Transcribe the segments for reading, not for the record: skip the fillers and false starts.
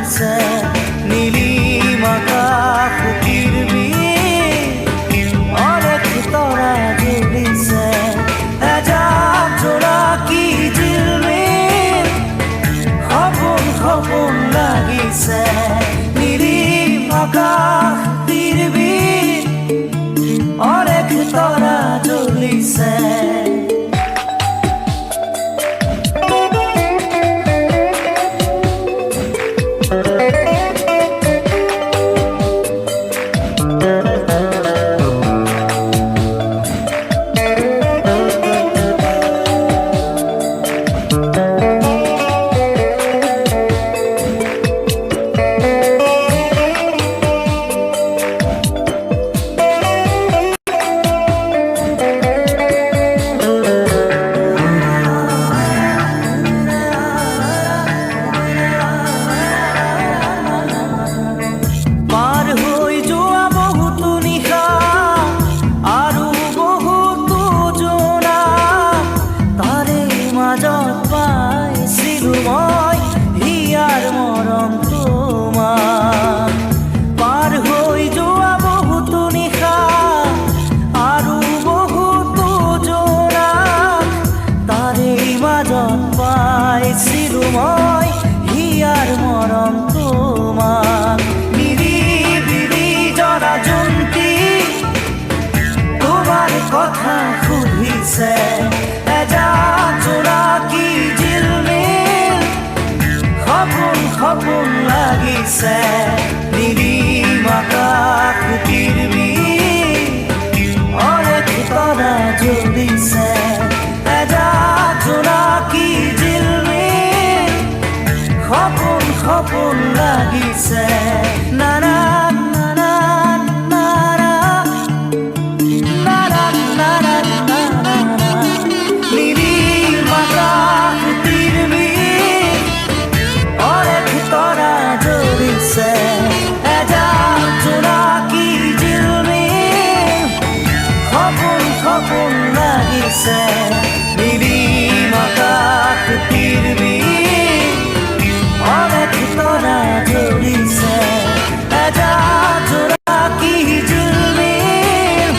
লাগিছে নীলিম আকাশ পৃথিৱী অনেক তৰা জ্বলিছে এজাক জোনাকী জিলমিল সপোন সপোন লাগিছে নীলিম আকাশ পৃথিৱী অনেক তৰা জ্বলিছে পাইছিলো মই হিয়াৰ মৰম তোমাক নিৰিবিলি জৰা জন্তি তোমাৰ কথা সুধিছে এজাক জোনাকী জিলমিল সপোন সপোন লাগিছে নীলিম আকাশ পৃথিৱী অনেক তৰা জ্বলিছে এজাক জোনাকী জিলমিল সপোন সপোন লাগিছে নানা নানা নানা নানা নানা নানা নীলিম আকাশ পৃথিৱী অনেক তৰা জ্বলিছে এজাক জোনাকী জিলমিল সপোন সপোন লাগিছে নীলিম আকাশ পৃথিৱী অনেক তৰা জ্বলিছে এজাক জোনাকী জিলমিল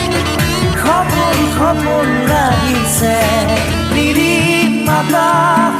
সপোন সপোন লাগিছে নীলিম আকাশ